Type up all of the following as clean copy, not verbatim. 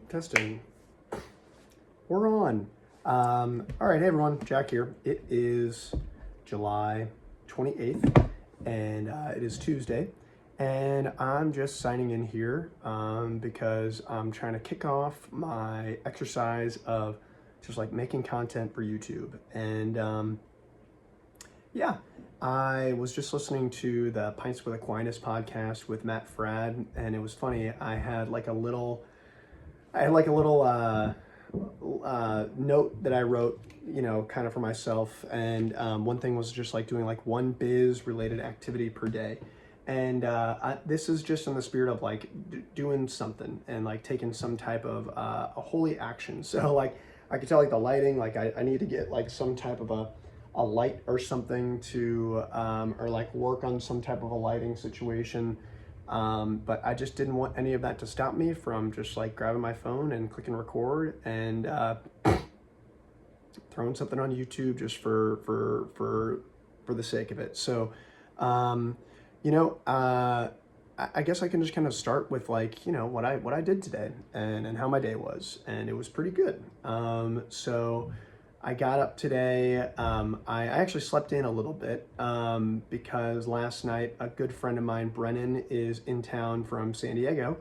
Testing. We're on. All right, hey everyone, Jack here. It is July 28th, and it is Tuesday, and I'm just signing in here because I'm trying to kick off my exercise of just like making content for YouTube. And yeah, I was just listening to the Pints with Aquinas podcast with Matt Fradd, and it was funny. I had like a little note that I wrote, kind of for myself. And one thing was just like doing like one biz related activity per day. And this is just in the spirit of like doing something and like taking some type of a holy action. So like I could tell like the lighting, like I need to get like some type of a light or something to, or like work on some type of a lighting situation. But I just didn't want any of that to stop me from just like grabbing my phone and clicking record and throwing something on YouTube just for the sake of it. So, I guess I can just kind of start with like, what I did today and how my day was, and it was pretty good. So I got up today. I actually slept in a little bit because last night a good friend of mine, Brennan, is in town from San Diego,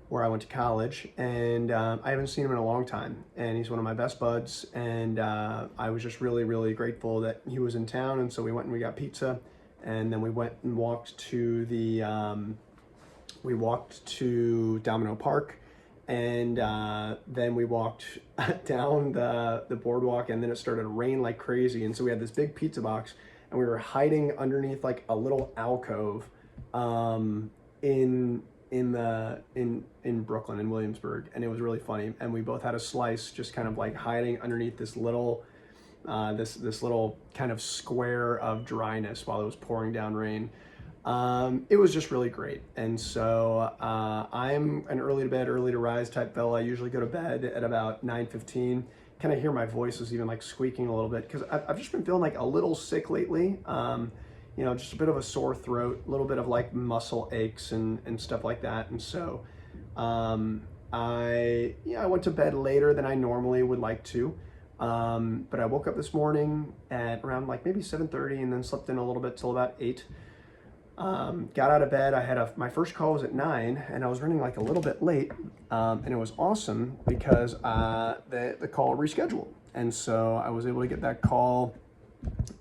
where I went to college, and I haven't seen him in a long time, and he's one of my best buds, and I was just really, really grateful that he was in town. And so we went and we got pizza, and then we went and walked to Domino Park. And then we walked down the boardwalk, and then it started to rain like crazy. And so we had this big pizza box, and we were hiding underneath like a little alcove in Brooklyn, in Williamsburg, and it was really funny. And we both had a slice, just kind of like hiding underneath this little this little kind of square of dryness while it was pouring down rain. It was just really great. And so I'm an early to bed, early to rise type fella. I usually go to bed at about 9:15. Kind of hear my voice is even like squeaking a little bit because I've just been feeling like a little sick lately. Just a bit of a sore throat, a little bit of like muscle aches and stuff like that. And so I went to bed later than I normally would like to. But I woke up this morning at around like maybe 7:30 and then slept in a little bit till about 8. Got out of bed. I had my first call was at 9, and I was running like a little bit late, and it was awesome because the call rescheduled, and so I was able to get that call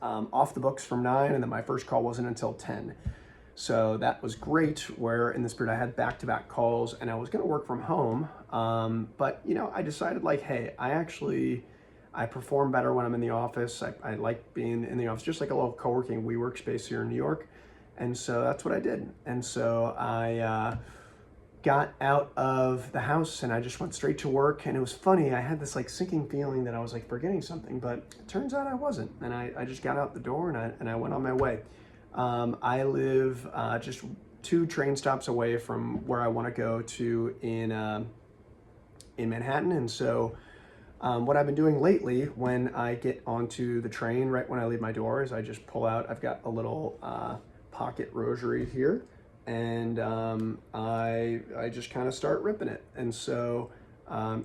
off the books from 9, and then my first call wasn't until 10. So that was great, where in the spirit I had back-to-back calls, and I was going to work from home, but I decided like, hey, I perform better when I'm in the office. I like being in the office, just like a little co-working WeWork space here in New York. And so that's what I did. And so I got out of the house and I just went straight to work. And it was funny, I had this like sinking feeling that I was like forgetting something, but it turns out I wasn't. And I just got out the door and I went on my way. I live just 2 train stops away from where I want to go to in Manhattan. And so what I've been doing lately when I get onto the train, right when I leave my door, is I just pull out, I've got a little pocket rosary here, and I just kind of start ripping it. And so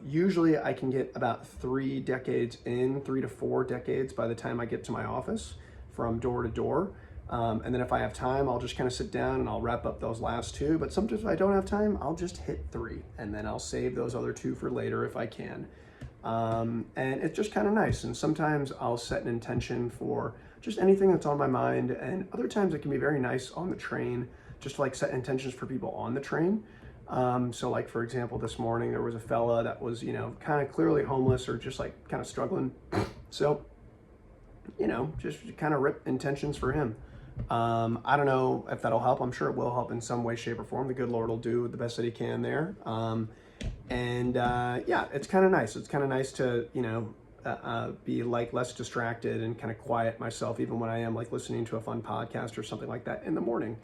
usually I can get about 3 to 4 decades by the time I get to my office from door to door. And then if I have time, I'll just kind of sit down and I'll wrap up those last 2. But sometimes if I don't have time, I'll just hit 3, and then I'll save those other 2 for later if I can. And it's just kind of nice. And sometimes I'll set an intention for just anything that's on my mind. And other times it can be very nice on the train, just to like set intentions for people on the train. So like, for example, this morning there was a fella that was, kind of clearly homeless or just like kind of struggling. So, just kind of rip intentions for him. I don't know if that'll help. I'm sure it will help in some way, shape, or form. The good Lord will do the best that he can there. It's kind of nice. It's kind of nice to, be like less distracted and kind of quiet myself, even when I am like listening to a fun podcast or something like that in the morning.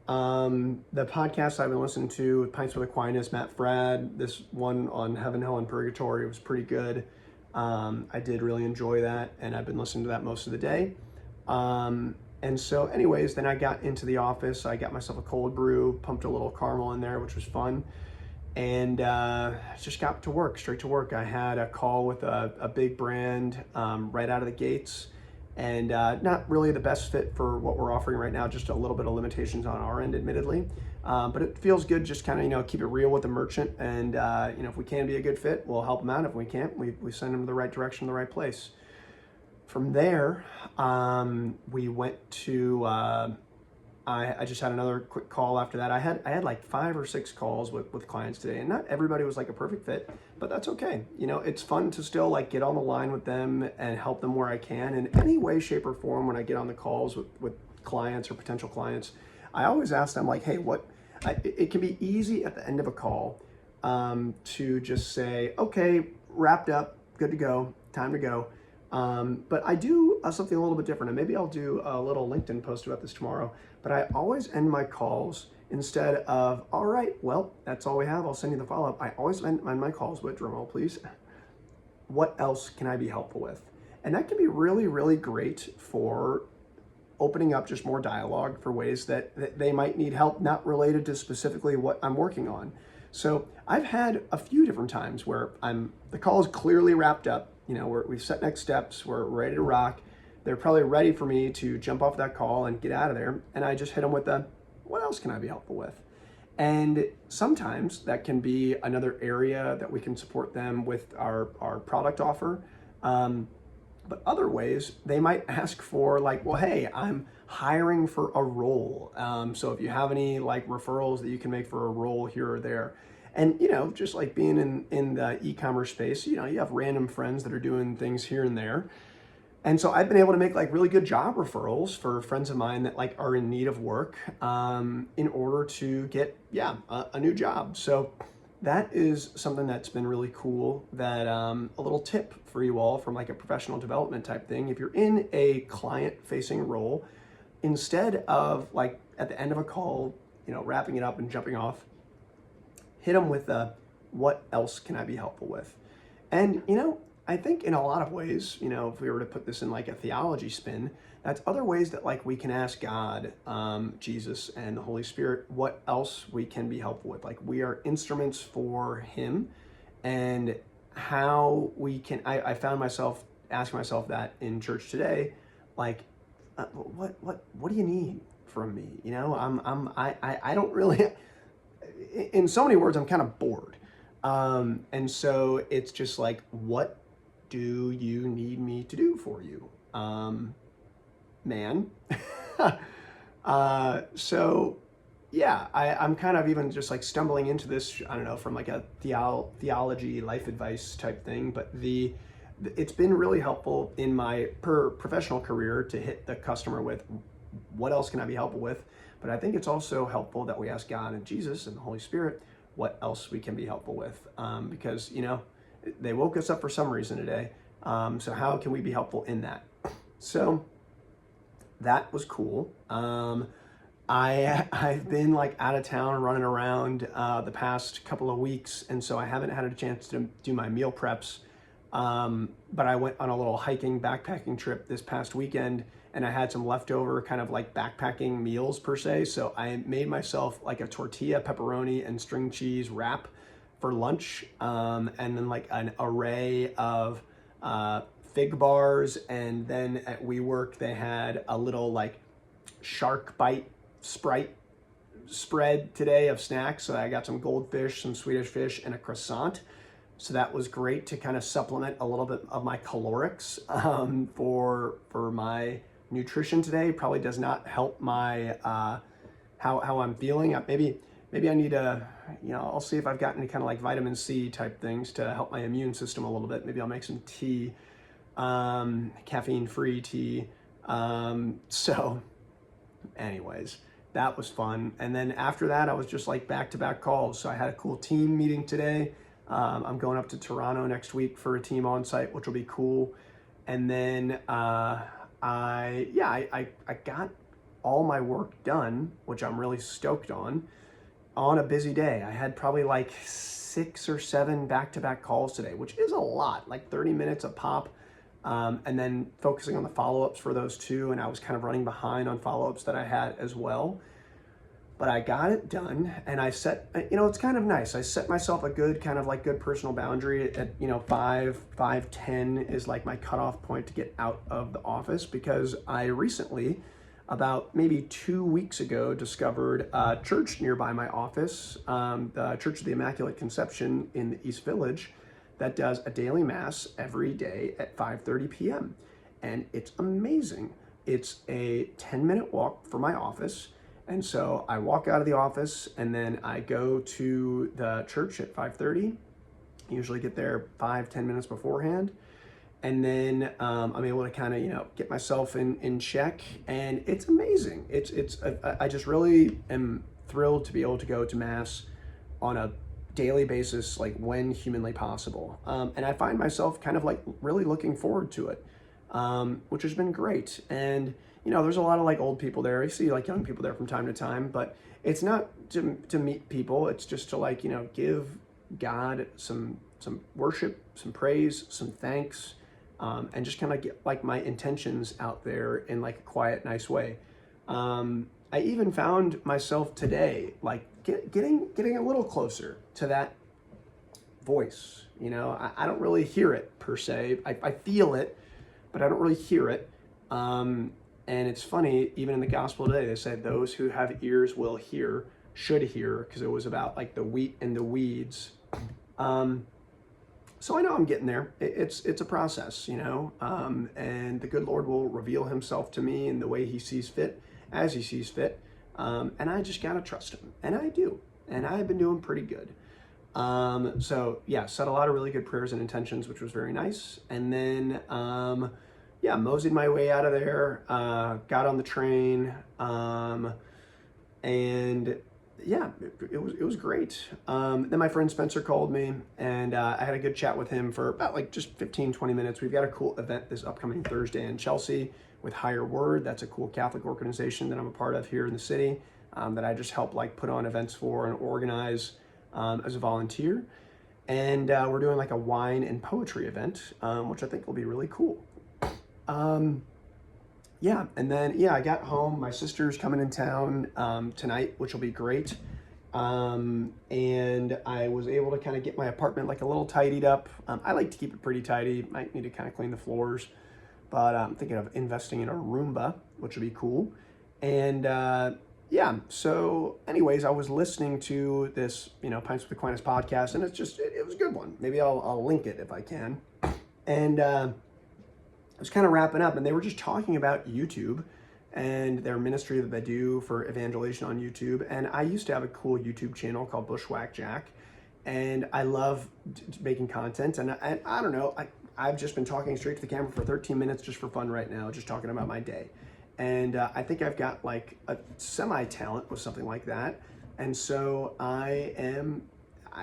The podcast I've been listening to with Pints with Aquinas, Matt Fradd, this one on Heaven, Hell, and Purgatory was pretty good. I did really enjoy that, and I've been listening to that most of the day. And so then I got into the office. I got myself a cold brew, pumped a little caramel in there, which was fun. and just got to work, straight to work. I had a call with a big brand right out of the gates, and not really the best fit for what we're offering right now, just a little bit of limitations on our end, admittedly. But it feels good just kind of, keep it real with the merchant. And, if we can be a good fit, we'll help them out. If we can't, we send them the right direction, the right place. From there, we went to, I just had another quick call after that. I had like 5 or 6 calls with clients today, and not everybody was like a perfect fit, but that's okay. It's fun to still like get on the line with them and help them where I can in any way, shape, or form. When I get on the calls with clients or potential clients, I always ask them like, hey, it can be easy at the end of a call to just say, okay, wrapped up, good to go, time to go. But I do something a little bit different, and maybe I'll do a little LinkedIn post about this tomorrow. But I always end my calls, instead of, all right, well, that's all we have, I'll send you the follow-up. I always end my calls with, drumroll please, what else can I be helpful with? And that can be really, really great for opening up just more dialogue for ways that they might need help, not related to specifically what I'm working on. So I've had a few different times where the call is clearly wrapped up. We've set next steps, we're ready to rock. They're probably ready for me to jump off that call and get out of there. And I just hit them with what else can I be helpful with? And sometimes that can be another area that we can support them with our product offer. But other ways, they might ask for like, well, hey, I'm hiring for a role. So if you have any like referrals that you can make for a role here or there. And, just like being in the e-commerce space, you have random friends that are doing things here and there. And so I've been able to make like really good job referrals for friends of mine that like are in need of work in order to get, a new job. So that is something that's been really cool. That a little tip for you all from like a professional development type thing. If you're in a client facing role, instead of like at the end of a call, wrapping it up and jumping off, hit them with what else can I be helpful with? And, I think in a lot of ways, if we were to put this in like a theology spin, that's other ways that like we can ask God, Jesus, and the Holy Spirit what else we can be helpful with. Like we are instruments for Him, and how we can. I found myself asking myself that in church today, like, what do you need from me? I don't really. In so many words, I'm kind of bored, and so it's just like, what do you need me to do for you, man? So yeah, I'm kind of even just like stumbling into this, I don't know, from like a theology, life advice type thing, but it's been really helpful in my professional career to hit the customer with what else can I be helpful with. But I think it's also helpful that we ask God and Jesus and the Holy Spirit what else we can be helpful with, because they woke us up for some reason today. So how can we be helpful in that? So that was cool. I've been like out of town running around the past couple of weeks, and so I haven't had a chance to do my meal preps. But I went on a little hiking backpacking trip this past weekend, and I had some leftover kind of like backpacking meals per se. So I made myself like a tortilla, pepperoni, and string cheese wrap for lunch, and then like an array of fig bars. And then at WeWork they had a little like shark bite Sprite spread today of snacks. So I got some goldfish, some Swedish fish, and a croissant. So that was great to kind of supplement a little bit of my calorics for my nutrition today. Probably does not help my how I'm feeling. Maybe I need I'll see if I've got any kind of like vitamin C type things to help my immune system a little bit. Maybe I'll make some tea, caffeine-free tea. So anyways, that was fun. And then after that, I was just like back-to-back calls. So I had a cool team meeting today. I'm going up to Toronto next week for a team on site, which will be cool. And then I got all my work done, which I'm really stoked on a busy day. I had probably like 6 or 7 back-to-back calls today, which is a lot, like 30 minutes a pop. And then focusing on the follow-ups for those two, and I was kind of running behind on follow-ups that I had as well. but I got it done, and I set, it's kind of nice. I set myself a good kind of like good personal boundary at, 5:10 is like my cutoff point to get out of the office, because I recently, about maybe 2 weeks ago, discovered a church nearby my office, the Church of the Immaculate Conception in the East Village, that does a daily mass every day at 5:30 p.m. And it's amazing. It's a 10-minute walk from my office. And so I walk out of the office, and then I go to the church at 5:30. Usually get there 5-10 minutes beforehand. And then I'm able to kind of, get myself in check. And it's amazing. I just really am thrilled to be able to go to Mass on a daily basis, like when humanly possible. And I find myself kind of like really looking forward to it, which has been great. And there's a lot of like old people there. I see like young people there from time to time, but it's not to meet people. It's just to like, give God some worship, some praise, some thanks, and just kind of get like my intentions out there in like a quiet, nice way. I even found myself today, like getting a little closer to that voice. I don't really hear it per se. I feel it, but I don't really hear it. And it's funny, even in the gospel today, they said those who have ears will hear, should hear, because it was about like the wheat and the weeds. So I know I'm getting there. It's a process, and the good Lord will reveal himself to me in the way he sees fit, as he sees fit. And I just gotta trust him, and I do. And I've been doing pretty good. So yeah, said a lot of really good prayers and intentions, which was very nice. And then, moseyed my way out of there, got on the train, and yeah, it was great. Then my friend Spencer called me, and I had a good chat with him for about like just 15-20 minutes. We've got a cool event this upcoming Thursday in Chelsea with Higher Word. That's a cool Catholic organization that I'm a part of here in the city, that I just help like put on events for and organize as a volunteer. And we're doing like a wine and poetry event, which I think will be really cool. And then, I got home. My sister's coming in town tonight, which will be great. And I was able to kind of get my apartment like a little tidied up. I like to keep it pretty tidy. Might need to kind of clean the floors, but I'm thinking of investing in a Roomba, which would be cool. And so anyways, I was listening to this, Pints with Aquinas podcast, and it was a good one. Maybe I'll link it if I can. And I was kind of wrapping up, and they were just talking about YouTube and their ministry that they do for evangelization on YouTube. And I used to have a cool YouTube channel called Bushwhack Jack, and I love making content. And I don't know, I've just been talking straight to the camera for 13 minutes just for fun right now, just talking about my day. And I think I've got like a semi-talent with something like that. And so I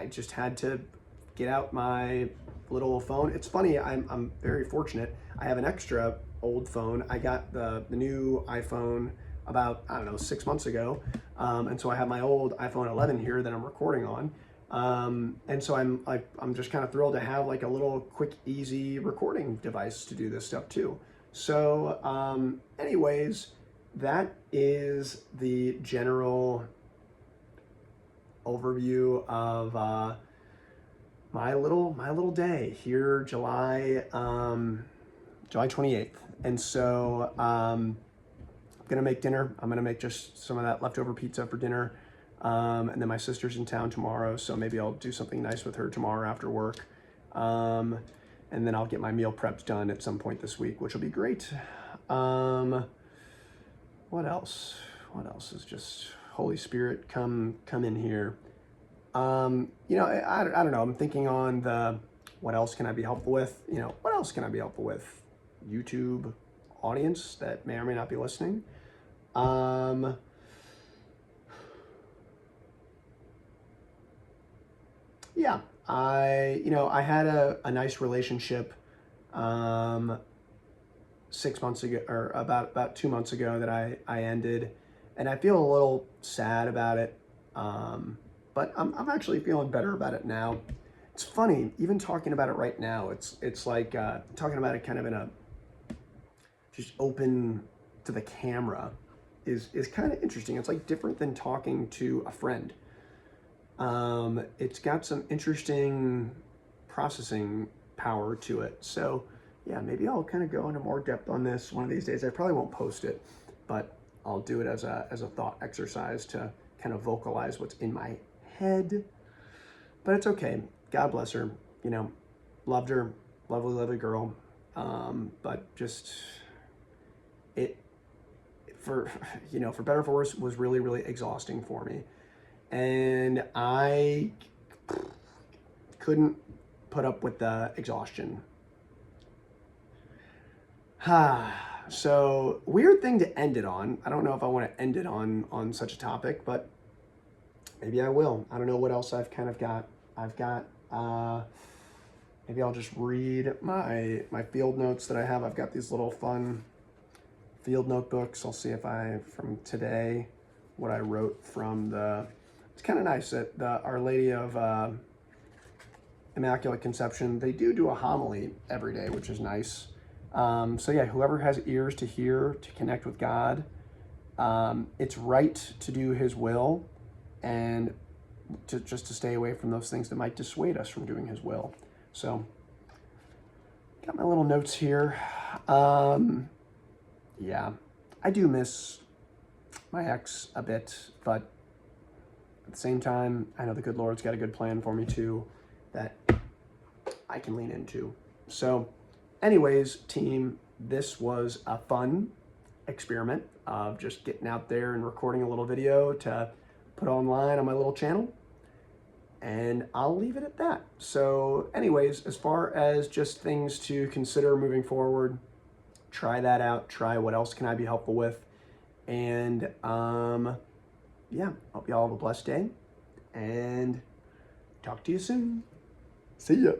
just had to get out my little phone. It's funny, I'm very fortunate. I have an extra old phone. I got the new iPhone about, 6 months ago. And so I have my old iPhone 11 here that I'm recording on. And so I'm just kind of thrilled to have like a little quick, easy recording device to do this stuff too. So anyways, that is the general overview of my little day here, July 28th. And so I'm gonna make dinner. I'm gonna make just some of that leftover pizza for dinner. And then my sister's in town tomorrow, so maybe I'll do something nice with her tomorrow after work. And then I'll get my meal prepped done at some point this week, which will be great. What else? What else is just Holy Spirit, come in here. I don't know. I'm thinking on the what else can I be helpful with? What else can I be helpful with? YouTube audience that may or may not be listening. I had a nice relationship 6 months ago, or about 2 months ago, that I ended, and I feel a little sad about it. But I'm actually feeling better about it now. It's funny, even talking about it right now, it's like talking about it kind of in a just open to the camera. is kind of interesting. It's like different than talking to a friend. It's got some interesting processing power to it. So yeah, maybe I'll kind of go into more depth on this one of these days. I probably won't post it, but I'll do it as a thought exercise to kind of vocalize what's in my head. But it's okay. God bless her. You know, loved her, lovely, lovely girl. But just it, for better or for worse, was really, really exhausting for me. And I couldn't put up with the exhaustion. So weird thing to end it on. I don't know if I want to end it on such a topic, but maybe I will. I don't know what else I've kind of got. Maybe I'll just read my field notes that I have. I've got these little fun field notebooks. I'll see if from today, what I wrote from it's kind of nice that the Our Lady of Immaculate Conception, they do a homily every day, which is nice. So yeah, whoever has ears to hear, to connect with God, it's right to do his will and to stay away from those things that might dissuade us from doing his will. So got my little notes here. Yeah, I do miss my ex a bit, but at the same time, I know the good Lord's got a good plan for me too that I can lean into. So anyways, team, this was a fun experiment of just getting out there and recording a little video to put online on my little channel. And I'll leave it at that. So anyways, as far as just things to consider moving forward, try that out. Try what else can I be helpful with. And yeah, hope y'all have a blessed day. And talk to you soon. See ya.